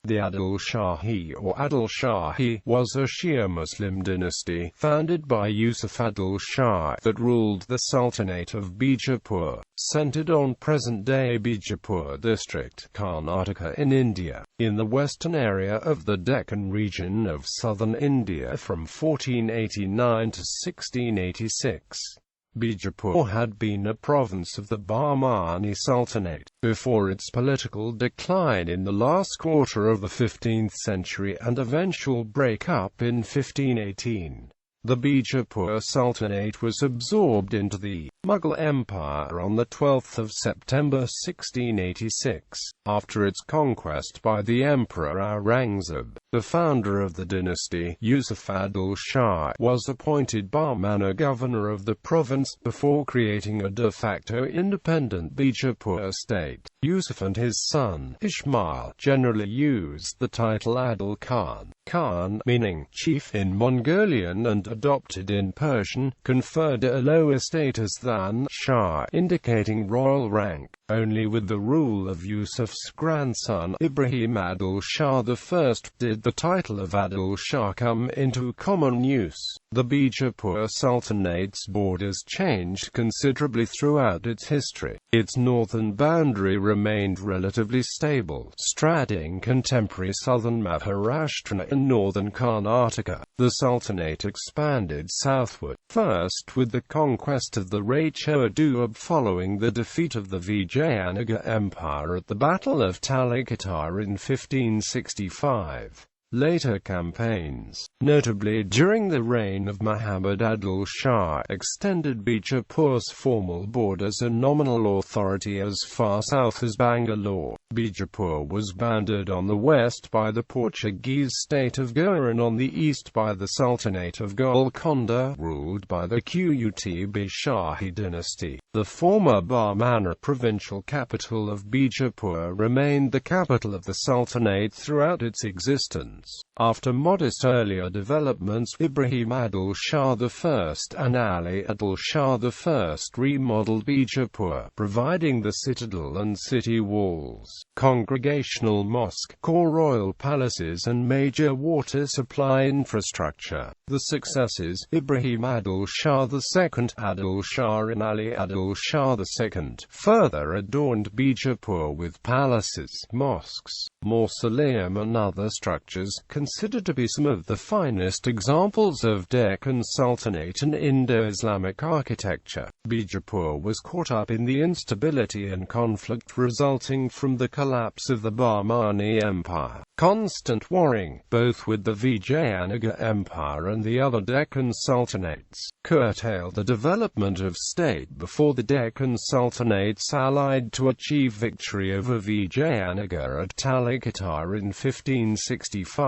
The Adil Shahi or Adilshahi was a Shia Muslim dynasty, founded by Yusuf Adil Shah, that ruled the Sultanate of Bijapur, centered on present-day Bijapur district, Karnataka in India, in the western area of the Deccan region of southern India from 1489 to 1686. Bijapur had been a province of the Bahmani Sultanate, before its political decline in the last quarter of the 15th century and eventual break-up in 1518. The Bijapur Sultanate was absorbed into the Mughal Empire on 12 September 1686, after its conquest by the Emperor Aurangzeb. The founder of the dynasty, Yusuf Adil Shah, was appointed Bahmani governor of the province, before creating a de facto independent Bijapur state. Yusuf and his son, Ismail, generally used the title Adil Khan. Khan, meaning chief in Mongolian and adopted in Persian, conferred a lower status than Shah, indicating royal rank. Only with the rule of Yusuf's grandson, Ibrahim Adil Shah I, did the title of Adil Shah come into common use. The Bijapur Sultanate's borders changed considerably throughout its history. Its northern boundary remained relatively stable, straddling contemporary southern Maharashtra and northern Karnataka. The Sultanate expanded southward, first with the conquest of the Doab following the defeat of the Vijayanagara Empire at the Battle of Talikattar in 1565. Later campaigns, notably during the reign of Muhammad Adil Shah, extended Bijapur's formal borders and nominal authority as far south as Bangalore. Bijapur was bounded on the west by the Portuguese state of Goa and on the east by the Sultanate of Golconda, ruled by the Qutb Shahi dynasty. The former Bahmani provincial capital of Bijapur remained the capital of the Sultanate throughout its existence. After modest earlier developments, Ibrahim Adil Shah I and Ali Adil Shah I remodeled Bijapur, providing the citadel and city walls, congregational mosque, core royal palaces and major water supply infrastructure. The successors, Ibrahim Adil Shah II, Adil Shah and Ali Adil Shah II, further adorned Bijapur with palaces, mosques, mausoleum and other structures, considered to be some of the finest examples of Deccan Sultanate and Indo-Islamic architecture. Bijapur was caught up in the instability and conflict resulting from the collapse of the Bahmani Empire. Constant warring, both with the Vijayanagara Empire and the other Deccan Sultanates, curtailed the development of state before the Deccan Sultanates allied to achieve victory over Vijayanagara at Talikattar in 1565.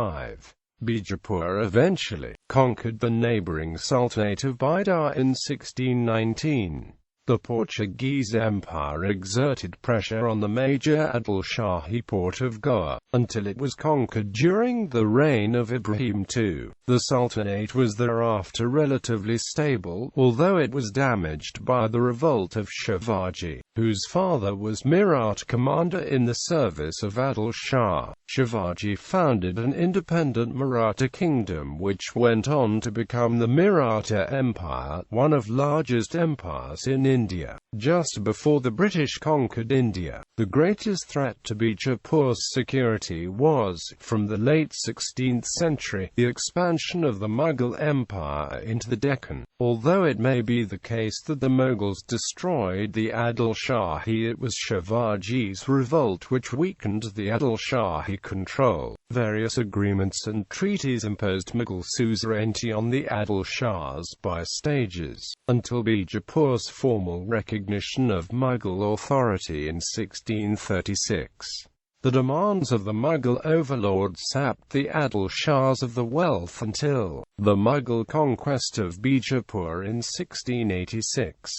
Bijapur eventually conquered the neighboring Sultanate of Bijapur in 1619. The Portuguese Empire exerted pressure on the major Adilshahi port of Goa, until it was conquered during the reign of Ibrahim II. The Sultanate was thereafter relatively stable, although it was damaged by the revolt of Shivaji, whose father was Maratha commander in the service of Adil Shah. Shivaji founded an independent Maratha kingdom which went on to become the Maratha Empire, one of the largest empires in India. Just before the British conquered India, the greatest threat to Bijapur's security was, from the late 16th century, the expansion of the Mughal Empire into the Deccan. Although it may be the case that the Mughals destroyed the Adilshahi, it was Shivaji's revolt which weakened the Adilshahi control. Various agreements and treaties imposed Mughal suzerainty on the Adil Shahs by stages, until Bijapur's formal recognition of Mughal authority in 1636. The demands of the Mughal overlords sapped the Adil Shahs of the wealth until the Mughal conquest of Bijapur in 1686.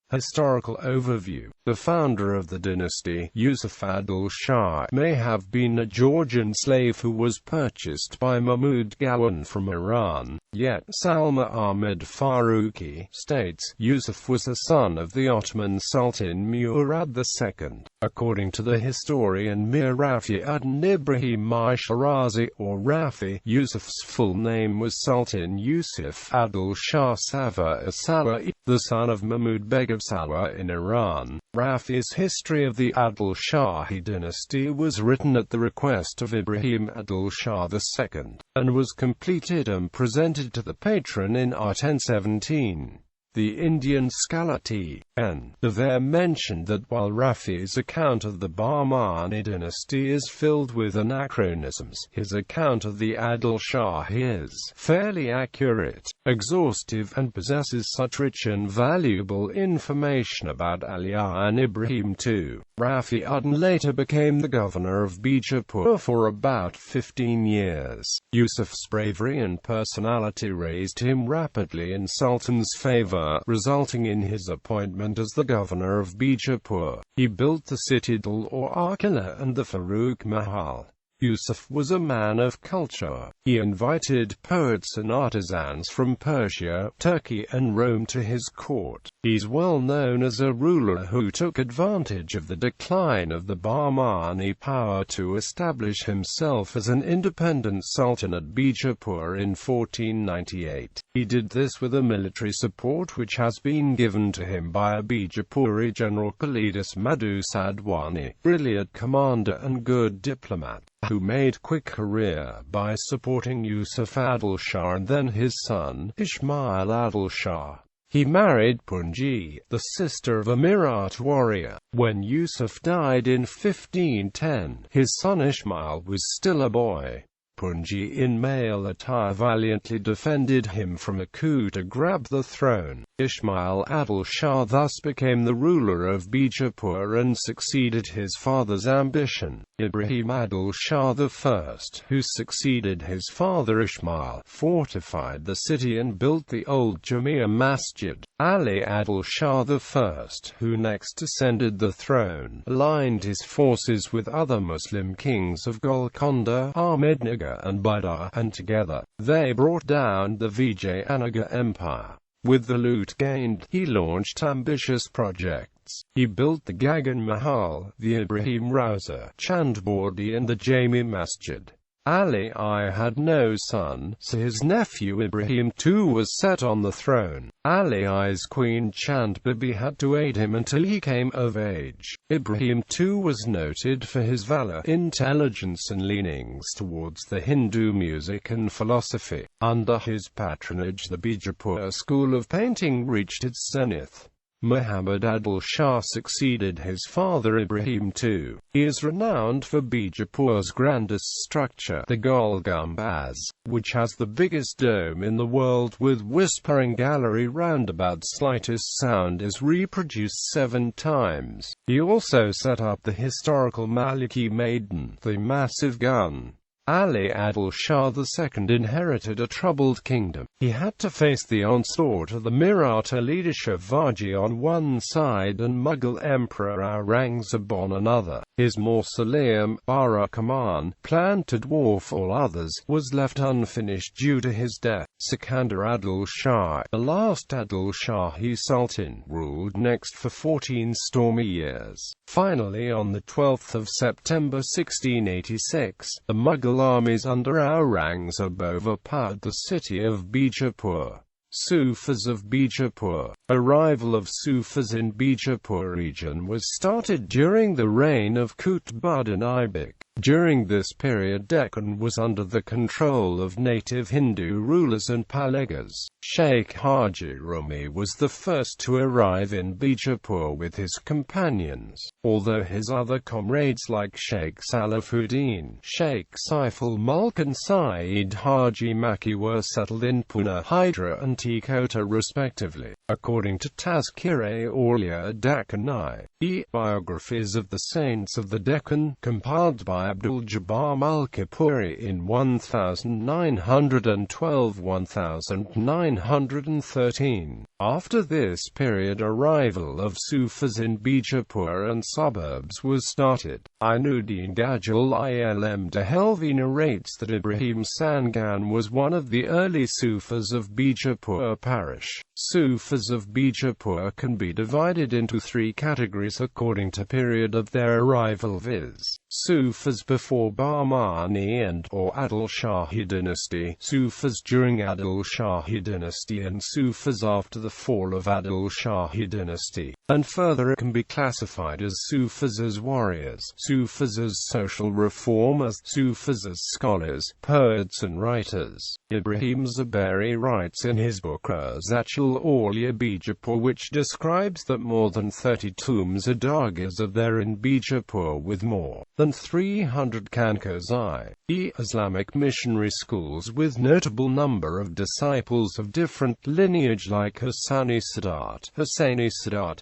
Historical overview. The founder of the dynasty, Yusuf Adil Shah, may have been a Georgian slave who was purchased by Mahmud Gawan from Iran, yet Salma Ahmed Faruqi states Yusuf was a son of the Ottoman Sultan Murad II. According to the historian Mir Rafi Adn Ibrahim Shirazi, or Rafi, Yusuf's full name was Sultan Yusuf Adil Shah Safa Asawa, the son of Mahmud Begum Sawa in Iran. Rafi's history of the Adil Shahi dynasty was written at the request of Ibrahim Adil Shah II, and was completed and presented to the patron in 1017. The Indian scholar T.N. There mentioned that while Rafi's account of the Bahmani dynasty is filled with anachronisms, his account of the Adil Shahi is fairly accurate, exhaustive, and possesses such rich and valuable information about Ali and Ibrahim too. Rafi Adn later became the governor of Bijapur for about 15 years. Yusuf's bravery and personality raised him rapidly in Sultan's favor, resulting in his appointment as the governor of Bijapur. He built the citadel or Arkilla and the Farooq Mahal. Yusuf was a man of culture. He invited poets and artisans from Persia, Turkey, and Rome to his court. He's well known as a ruler who took advantage of the decline of the Bahmani power to establish himself as an independent sultan at Bijapur in 1498. He did this with a military support which has been given to him by a Bijapuri general Khalidus Madhu Sadwani, brilliant commander and good diplomat, who made quick career by supporting Yusuf Adil Shah and then his son, Ismail Adil Shah. He married Punji, the sister of a Mirat warrior. When Yusuf died in 1510, his son Ismail was still a boy. Punji in male attire valiantly defended him from a coup to grab the throne. Ismail Adil Shah thus became the ruler of Bijapur and succeeded his father's ambition. Ibrahim Adil Shah I, who succeeded his father Ismail, fortified the city and built the old Jamia Masjid. Ali Adil Shah I, who next ascended the throne, aligned his forces with other Muslim kings of Golconda, Ahmednagar, and Bidar, and together, they brought down the Vijayanagara Empire. With the loot gained, he launched ambitious projects. He built the Gagan Mahal, the Ibrahim Rauza, Chandbodi, and the Jami Masjid. Ali I had no son, so his nephew Ibrahim too was set on the throne. Ali I's queen Chand Bibi had to aid him until he came of age. Ibrahim too was noted for his valor, intelligence and leanings towards the Hindu music and philosophy. Under his patronage the Bijapur school of painting reached its zenith. Muhammad Adil Shah succeeded his father Ibrahim II. He is renowned for Bijapur's grandest structure, the Gol Gumbaz, which has the biggest dome in the world with whispering gallery roundabout. Slightest sound is reproduced 7 times. He also set up the historical Maliki Maiden, the massive gun. Ali Adil Shah II inherited a troubled kingdom. He had to face the onslaught of the Maratha leadership Shivaji on one side and Mughal Emperor Aurangzeb on another. His mausoleum, Barakamman, planned to dwarf all others, was left unfinished due to his death. Sikandar Adil Shah, the last Adil Shahi Sultan, ruled next for 14 stormy years. Finally, on the 12th of September 1686, the Mughal armies under Aurangzeb overpowered the city of Bijapur. Sufis of Bijapur. Arrival of Sufis in Bijapur region was started during the reign of Qutbuddin Aibak. During this period Deccan was under the control of native Hindu rulers and Palagas. Sheikh Haji Rumi was the first to arrive in Bijapur with his companions, although his other comrades like Sheikh Salafuddin, Sheikh Saiful Mulk and Saeed Haji Maki were settled in Pune, Hydra and Tikota respectively. According to Tazkir-e-Aulia Deccan I, biographies of the saints of the Deccan, compiled by by Abdul-Jabbar Mulkipuri in 1912–1913. After this period, arrival of Sufis in Bijapur and suburbs was started. Ainuddin Gajal Ilm Dehelvi narrates that Ibrahim Sangan was one of the early Sufis of Bijapur parish. Sufis of Bijapur can be divided into three categories according to period of their arrival, viz. Sufis before Bahmani and/or Adil Shahi dynasty, Sufis during Adil Shahi dynasty, and Sufis after the fall of Adil Shahi dynasty. And further, it can be classified as Sufis as warriors, Sufis as social reformers, Sufis as scholars, poets and writers. Ibrahim Zaberi writes in his book Zatul Aulia Bijapur, which describes that more than 30 tombs Adagas are there in Bijapur, with more than 300 Kankos, i.e. Islamic missionary schools, with notable number of disciples of different lineage like Hussaini Sadat,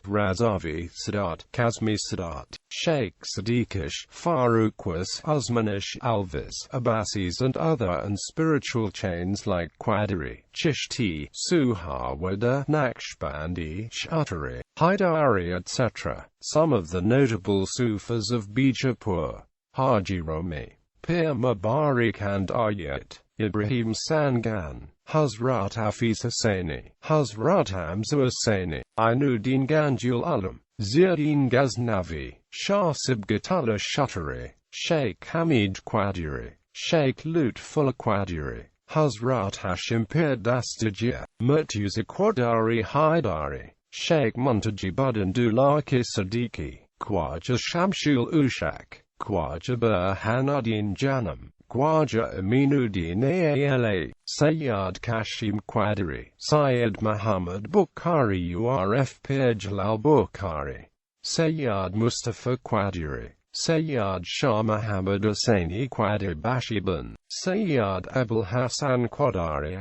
Razavi Sadat, Kazmi Sadat, Sheikh Sadiqish, Faruqis, Osmanish, Alvis, Abbasis and other, and spiritual chains like Qadiri, Chishti, Suhawada, Naqshbandi, Shatari, Haidari etc. Some of the notable Sufis of Bijapur: Haji Romi, Pir Mubarak and Ayat, Ibrahim Sangan, Hazrat Hafiz Hussaini, Hazrat Hamza Hussaini, Ainuddin Ganjul Ulam, Ziauddin Ghaznavi, Shah Sibghatullah Shatari, Sheikh Hamid Qadiri, Sheikh Lutfullah Qadiri, Hazrat Hashim Pir Dastajia, Murtuza Qadari Haidari, Sheikh Muntajibuddin Dulaki Siddiqui, Khwaja Shamshul Ushak, Khwaja Burhanuddin Janam, Khwaja Aminuddin Aala, Sayyid Kashim Qadiri, Syed Muhammad Bukhari Urf Pir Jalal Bukhari, Sayyid Mustafa Qadiri, Sayyid Shah Muhammad Hussaini Qadiri Bashiban, Sayyid Abul Hassan Qadari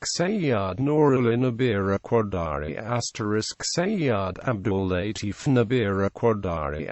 * Sayyid Nurul Nabira Qadari * Sayyid Abdul Latif Nabira Qadari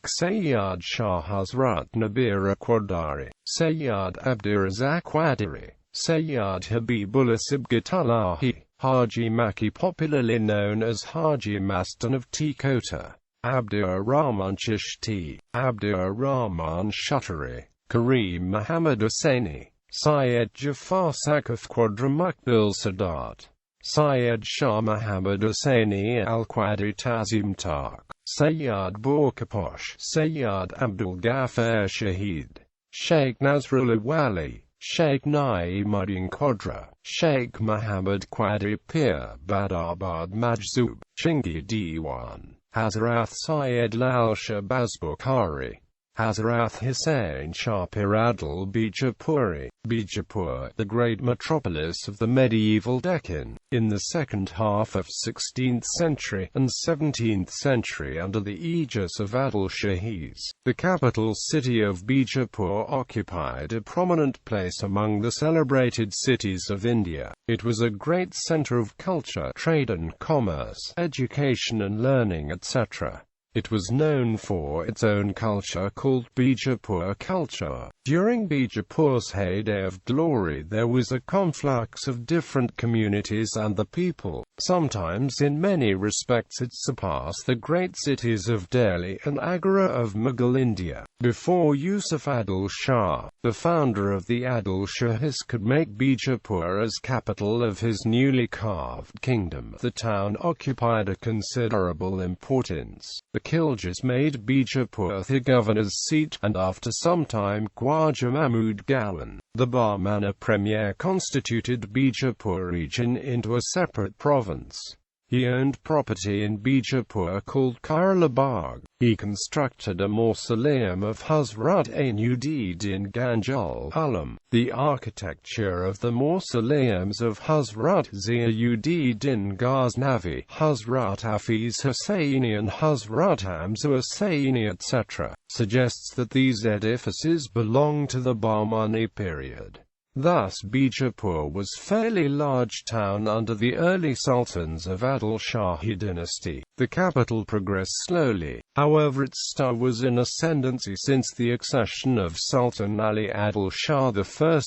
* Sayyid Shah Hazrat Nabira Qadari, Sayyid Abdurazak Qadiri, Sayyid Habibullah Sibghatullahi, Haji Maki, popularly known as Haji Mastan of Tikota, Abdur Rahman Chishti, Abdur Rahman Shatari, Kareem Muhammad Hussaini, Syed Jafar Sakaf Qadra Maqbil Sadat, Syed Shah Muhammad Hussaini Al-Qadri Tazim Tak, Sayyid Burkaposh, Sayyid Abdul Ghaffar Shahid, Sheikh Nasrullah Wali, Sheikh Naimuddin Qadra, Sheikh Muhammad Qadri Pir Badabad Majzub, Chingi Diwan, Hazrat Syed Lal Shahbaz Bukhari, Hazrat Hussain Shah Pir Adil Bijapuri, Bijapur, the great metropolis of the medieval Deccan, in the second half of 16th century and 17th century under the aegis of Adil Shahis. The capital city of Bijapur occupied a prominent place among the celebrated cities of India. It was a great center of culture, trade and commerce, education and learning, etc. It was known for its own culture called Bijapur culture. During Bijapur's heyday of glory, there was a conflux of different communities and the people. Sometimes in many respects it surpassed the great cities of Delhi and Agra of Mughal India. Before Yusuf Adil Shah, the founder of the Adil Shahis, could make Bijapur as capital of his newly carved kingdom, the town occupied a considerable importance. The Khiljas made Bijapur the governor's seat, and after some time Khwaja Mahmud Gawan, the Bahmani premier, constituted Bijapur region into a separate province. He owned property in Bijapur called Kairala Bagh. He constructed a mausoleum of Hazrat Ainuddin Ganjul Ulam. The architecture of the mausoleums of Hazrat Ziauddin Ghaznavi, Hazrat Hafiz Hussaini and Hazrat Hamza Hussaini etc., suggests that these edifices belong to the Bahmani period. Thus Bijapur was a fairly large town under the early sultans of Adil Shahi dynasty. The capital progressed slowly, however its star was in ascendancy since the accession of Sultan Ali Adil Shah I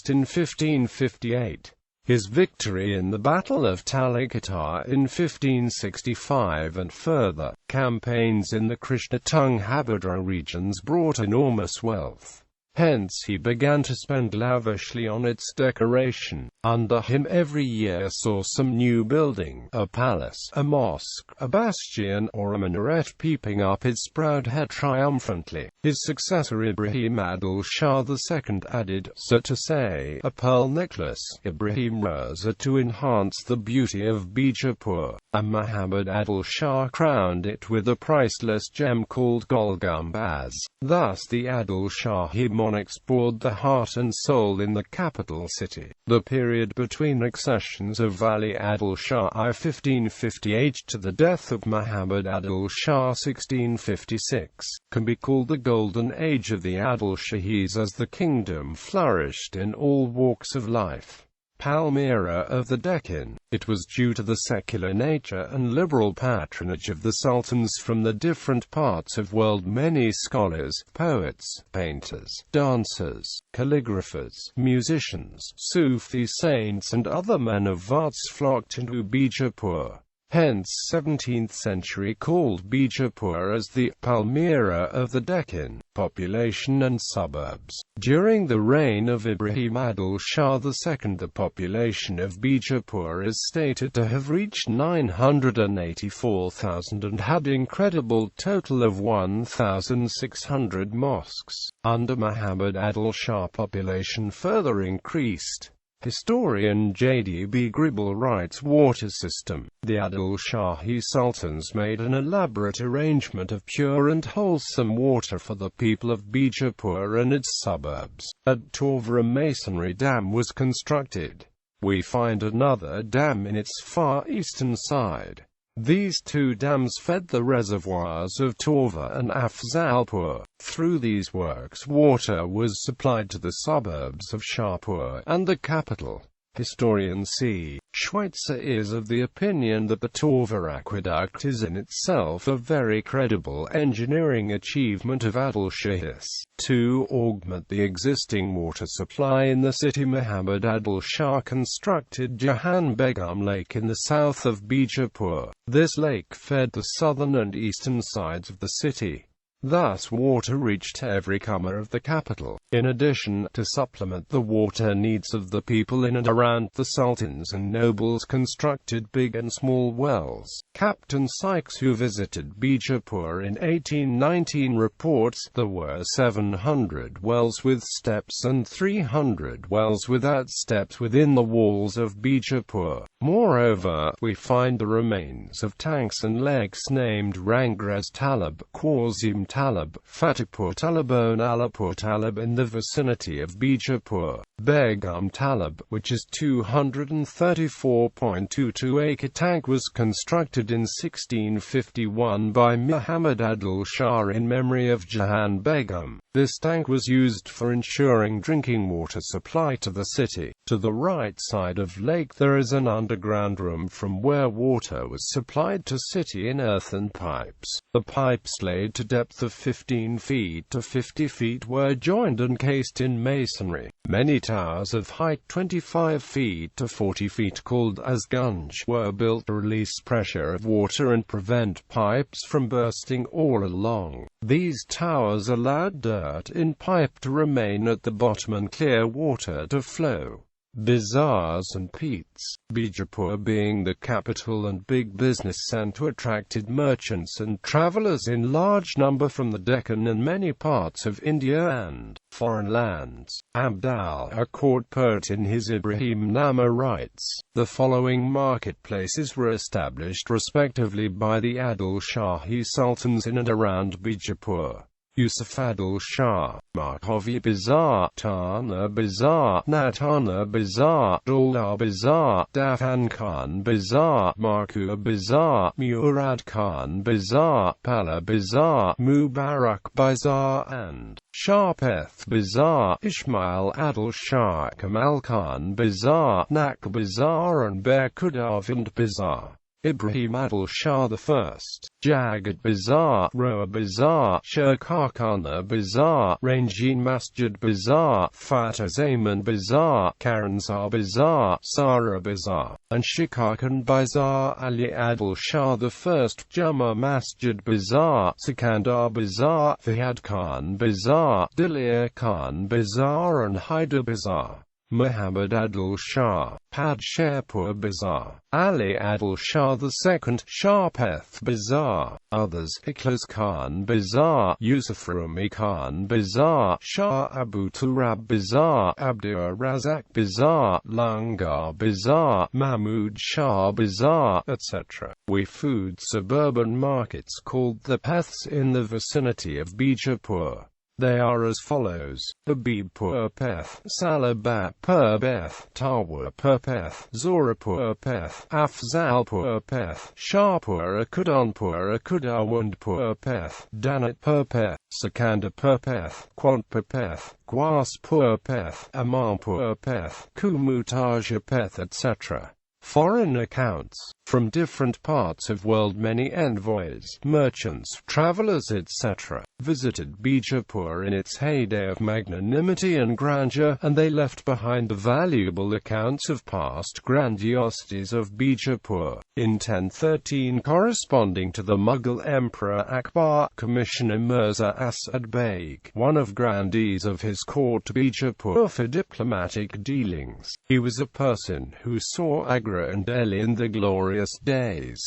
in 1558. His victory in the Battle of Talikata in 1565 and further campaigns in the Krishna-Tungabhadra regions brought enormous wealth. Hence he began to spend lavishly on its decoration. Under him every year saw some new building, a palace, a mosque, a bastion, or a minaret peeping up its proud head triumphantly. His successor Ibrahim Adil Shah II added, so to say, a pearl necklace, Ibrahim Raza, to enhance the beauty of Bijapur, and Muhammad Adil Shah crowned it with a priceless gem called Golgumbaz. Thus the Adil Shahi monarchs poured the heart and soul in the capital city. The period between accessions of Ali Adil Shah I 1558 to the death of Muhammad Adil Shah 1656 can be called the golden age of the Adilshahis, as the kingdom flourished in all walks of life. Palmyra of the Deccan. It was due to the secular nature and liberal patronage of the sultans from the different parts of world many scholars, poets, painters, dancers, calligraphers, musicians, Sufi saints and other men of arts flocked into Bijapur. Hence 17th century called Bijapur as the Palmyra of the Deccan. Population and suburbs. During the reign of Ibrahim Adil Shah II, the population of Bijapur is stated to have reached 984,000 and had incredible total of 1,600 mosques. Under Muhammad Adil Shah, population further increased. Historian J.D.B. Gribble writes, water system. The Adil Shahi sultans made an elaborate arrangement of pure and wholesome water for the people of Bijapur and its suburbs. At Torva a masonry dam was constructed. We find another dam in its far eastern side. These two dams fed the reservoirs of Torva and Afzalpur. Through these works water was supplied to the suburbs of Shahpur and the capital. Historian C. Schweitzer is of the opinion that the Torva aqueduct is in itself a very credible engineering achievement of Adilshahis. To augment the existing water supply in the city, Muhammad Adil Shah constructed Jahan Begum Lake in the south of Bijapur. This lake fed the southern and eastern sides of the city. Thus water reached every corner of the capital. In addition, to supplement the water needs of the people in and around, the sultans and nobles constructed big and small wells. Captain Sykes, who visited Bijapur in 1819, reports there were 700 wells with steps and 300 wells without steps within the walls of Bijapur. Moreover, we find the remains of tanks and lakes named Rangraz Talab, Qasim Talab, Fatehpur Talab and Alapur Talab in the vicinity of Bijapur. Begum Talab, which is 234.22 acre tank, was constructed in 1651 by Muhammad Adil Shah in memory of Jahan Begum. This tank was used for ensuring drinking water supply to the city. To the right side of lake there is an underground room from where water was supplied to city in earthen pipes. The pipes, laid to depth of 15 feet to 50 feet, were joined and cased in masonry. Many towers of height 25 feet to 40 feet, called asgunj, were built to release pressure of water and prevent pipes from bursting all along. These towers allowed dirt in pipe to remain at the bottom and clear water to flow. Bazaars and peats. Bijapur, being the capital and big business center, attracted merchants and travelers in large number from the Deccan and many parts of India and foreign lands. Abdal, a court poet, in his Ibrahim Nama writes, the following marketplaces were established respectively by the Adil Shahi sultans in and around Bijapur: Yusuf Adil Shah, Markovi Bazaar, Tana Bazaar, Natana Bazaar, Dola Bazaar, Dafan Khan Bazaar, Markua Bazaar, Murad Khan Bazaar, Pala Bazaar, Mubarak Bazaar, and Sharpeth Bazaar, Ismail Adil Shah, Kamal Khan Bazaar, Nak Bazaar and Berkudavand Bazaar. Ibrahim Adil Shah I, Jagat Bazaar, Roa Bazaar, Shirkarkhana Bazaar, Rangin Masjid Bazaar, Fatah Zaman Bazaar, Karanzar Bazaar, Sara Bazaar, and Shikarkan Bazaar. Ali Adil Shah I, Juma Masjid Bazaar, Sikandar Bazaar, Fahad Khan Bazaar, Dilir Khan Bazaar and Hyder Bazaar. Muhammad Adil Shah, Padshahpur Bazaar, Ali Adil Shah II, Sharpeth Bazaar, others, Ikhlas Khan Bazaar, Yusuf Rumi Khan Bazaar, Shah Abu Turab Bazaar, Abdur Razak Bazaar, Langar Bazaar, Mahmud Shah Bazaar, etc. We food suburban markets called the Peths in the vicinity of Bijapur. They are as follows: Habibpur Peth, Salabadpur Peth, Tarwarpur Peth, Zorapur Peth, Afzalpur Peth, Shahpur Akudanpur Akudawandpur Peth, Danatpur Peth, Sikandapur Peth, Quantpur Peth, Gwaspur Peth, Amanpur Peth, Kumutaja Peth, etc. Foreign accounts from different parts of world. Many envoys, merchants, travelers etc. visited Bijapur in its heyday of magnanimity and grandeur, and they left behind the valuable accounts of past grandiosities of Bijapur. In 1013, corresponding to the Mughal Emperor Akbar, Commissioner Mirza Asad Beg, one of grandees of his court to Bijapur for diplomatic dealings. He was a person who saw Agra and Delhi in the glorious days.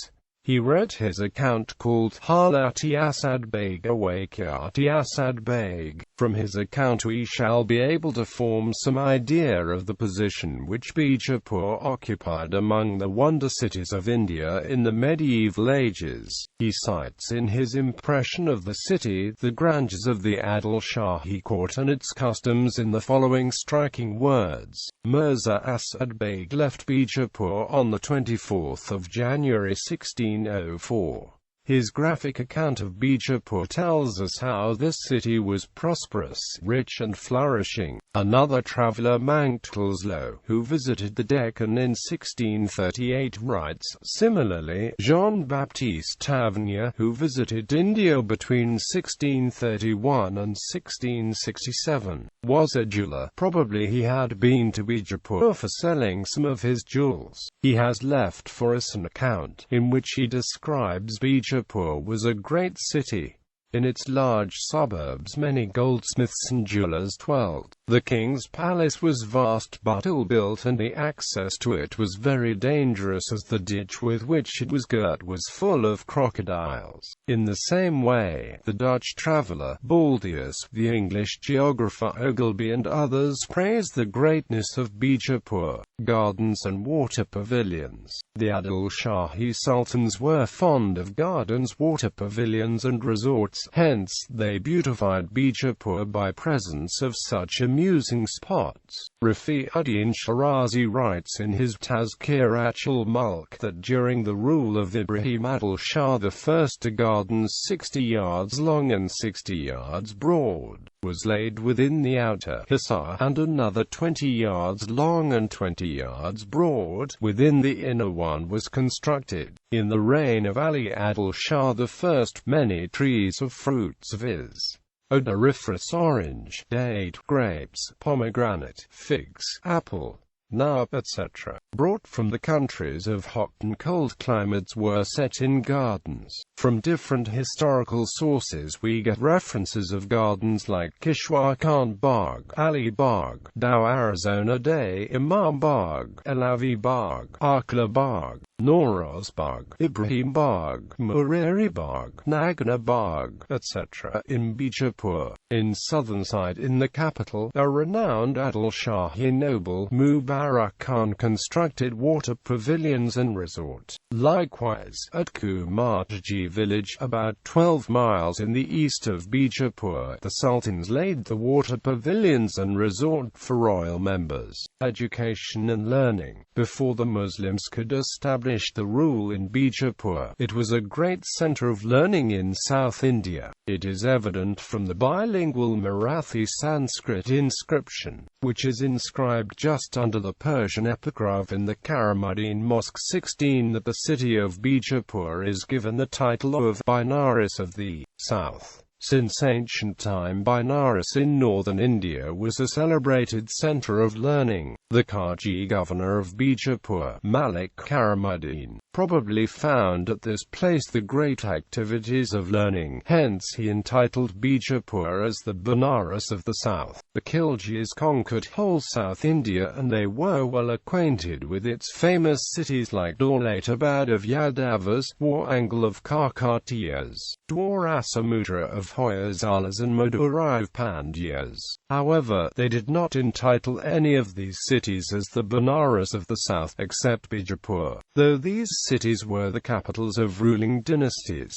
He wrote his account called Halati Asad Beg Awakyati Asad Beg. From his account we shall be able to form some idea of the position which Bijapur occupied among the wonder cities of India in the medieval ages. He cites in his impression of the city the grandeurs of the Adil Shahi court and its customs in the following striking words: Mirza Asad Beg left Bijapur on the 24th of January 1604. His graphic account of Bijapur tells us how this city was prosperous, rich and flourishing. Another traveller, Manktulslo, who visited the Deccan in 1638, writes, similarly, Jean-Baptiste Tavernier, who visited India between 1631 and 1667, was a jeweller. Probably he had been to Bijapur for selling some of his jewels. He has left for us an account, in which he describes Bijapur was a great city. In its large suburbs many goldsmiths and jewelers dwelt. The king's palace was vast but ill-built, and the access to it was very dangerous, as the ditch with which it was girt was full of crocodiles. In the same way, the Dutch traveller, Baldius, the English geographer Ogilby and others praised the greatness of Bijapur, gardens and water pavilions. The Adil Shahi sultans were fond of gardens, water pavilions and resorts, hence they beautified Bijapur by presence of such amusing spots. Rafi-ud-Din Shirazi writes in his Tazkirat-ul-Mulk that during the rule of Ibrahim Adil Shah I, a garden 60 yards long and 60 yards broad was laid within the outer Hisar, and another 20 yards long and 20 yards broad within the inner one was constructed. In the reign of Ali Adil Shah I, many trees of fruits viz. Odoriferous orange, date, grapes, pomegranate, figs, apple, nab, etc., brought from the countries of hot and cold climates were set in gardens. From different historical sources we get references of gardens like Kishwar Khan Bagh, Ali Bagh, Dow Arizona Day, Imam Bagh, Elavi Bagh, Akla Bagh, Noroz Bagh, Ibrahim Bagh, Murari Bagh, Nagana Bagh, etc. In Bijapur, in southern side in the capital, a renowned Adil Shahi noble, Mubarak Khan, constructed water pavilions and resort. Likewise, at Kumarji village, about 12 miles in the east of Bijapur, the sultans laid the water pavilions and resort for royal members, education and learning. Before the Muslims could establish the rule in Bijapur, it was a great center of learning in South India. It is evident from the bilingual Marathi Sanskrit inscription, which is inscribed just under the Persian epigraph in the Karamuddin Mosque 16, that the city of Bijapur is given the title of Benares of the South. Since ancient time, Benares in northern India was a celebrated center of learning. The Kaji governor of Bijapur, Malik Karamuddin, probably found at this place the great activities of learning. Hence he entitled Bijapur as the Benares of the South. The Khiljis conquered whole South India, and they were well acquainted with its famous cities like Daulatabad of Yadavas, Warangal of Kakatiyas, Dwarasamudra of Hoysalas, and Madurai of Pandyas. However, they did not entitle any of these cities as the Benares of the South, except Bijapur, though these cities were the capitals of ruling dynasties.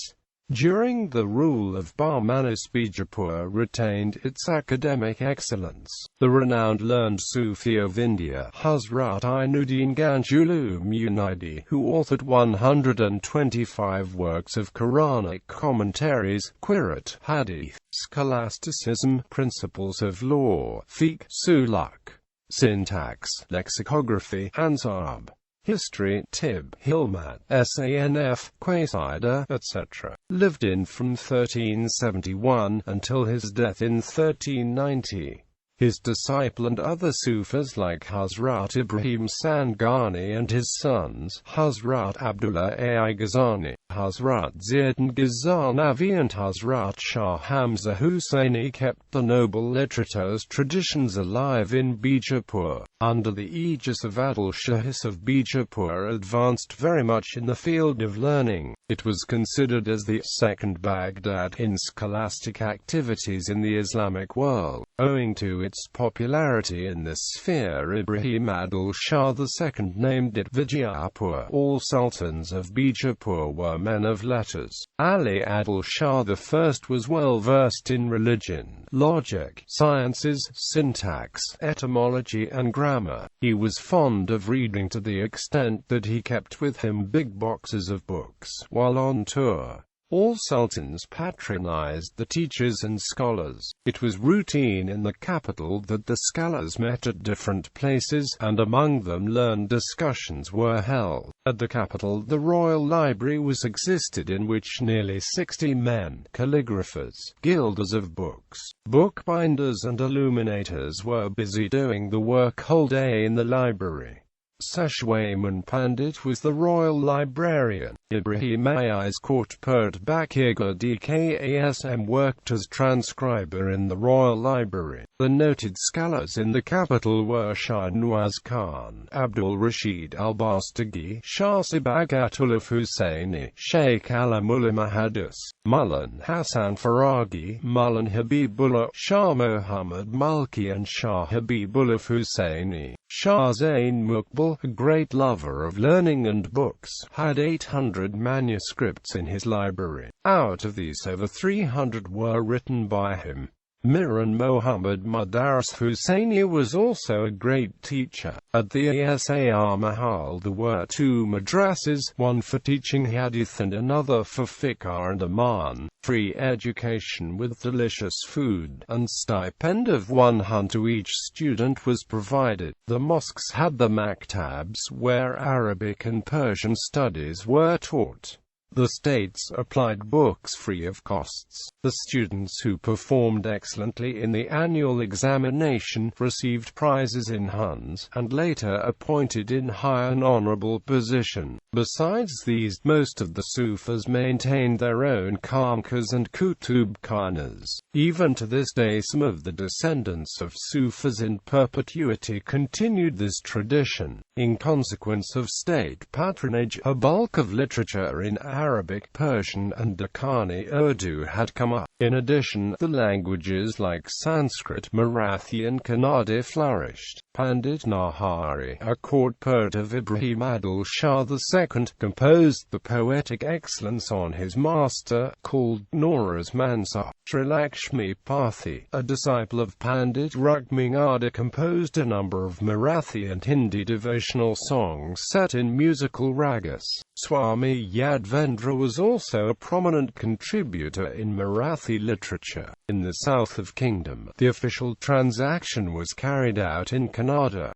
During the rule of Bahmani, Bijapur retained its academic excellence. The renowned learned Sufi of India, Hazrat Ainuddin Ganjulum Unaidi, who authored 125 works of Quranic commentaries, Qirat, Hadith, scholasticism, principles of law, fiqh, suluk, syntax, lexicography, ansab, history, tib, hilmat, sanf, qasida, etc., lived in from 1371 until his death in 1390. His disciple and other Sufis like Hazrat Ibrahim Sangani and his sons, Hazrat Abdullah Ai Ghazani, Hazrat Ziauddin Ghaznavi and Hazrat Shah Hamza Hussaini, kept the noble literatures traditions alive in Bijapur. Under the aegis of Adil Shahi of Bijapur advanced very much in the field of learning. It was considered as the second Baghdad in scholastic activities in the Islamic world. Owing to its popularity in this sphere, Ibrahim Adil Shah II named it Bijapur. All sultans of Bijapur were men of letters. Ali Adil Shah I was well versed in religion, logic, sciences, syntax, etymology and grammar. He was fond of reading to the extent that he kept with him big boxes of books while on tour. All sultans patronized the teachers and scholars. It was routine in the capital that the scholars met at different places, and among them learned discussions were held. At the capital the royal library existed, in which nearly 60 men, calligraphers, gilders of books, bookbinders and illuminators were busy doing the work whole day in the library. Seshwaman Pandit was the royal librarian. Ibrahim Ai's court Pert Bakirga Dkasm worked as transcriber in the royal library. The noted scholars in the capital were Shah Nawaz Khan, Abdul Rashid al-Bastagi, Shah Sabagatullah Hussaini, Sheikh Alamullah Muhaddis, Mullan Hassan Faragi, Mullan Habibullah, Shah Muhammad Malki and Shah Habibullah Hussaini. Shah Zain Muqbil, a great lover of learning and books, had 800 manuscripts in his library. Out of these, over 300 were written by him. Miran Muhammad Madaris Hussaini was also a great teacher. At the Asar Mahal there were 2 madrasas, one for teaching hadith and another for fiqh and aman. Free education with delicious food and stipend of 100 to each student was provided. The mosques had the maktabs, where Arabic and Persian studies were taught. The states applied books free of costs. The students who performed excellently in the annual examination received prizes in Huns, and later appointed in high and honorable position. Besides these, most of the Sufis maintained their own khanqahs and kutub khanas. Even to this day, some of the descendants of Sufis in perpetuity continued this tradition. In consequence of state patronage, a bulk of literature in Arabic, Persian and Deccani Urdu had come up. In addition, the languages like Sanskrit, Marathi and Kannada flourished. Pandit Nahari, a court poet of Ibrahim Adil Shah II, composed the poetic excellence on his master, called Nora's Mansa. Srilakshmi Pathi, a disciple of Pandit Rukmingada, composed a number of Marathi and Hindi devotional songs set in musical ragas. Swami Yadven Rajendra was also a prominent contributor in Marathi literature. In the south of kingdom, the official transaction was carried out in Kannada.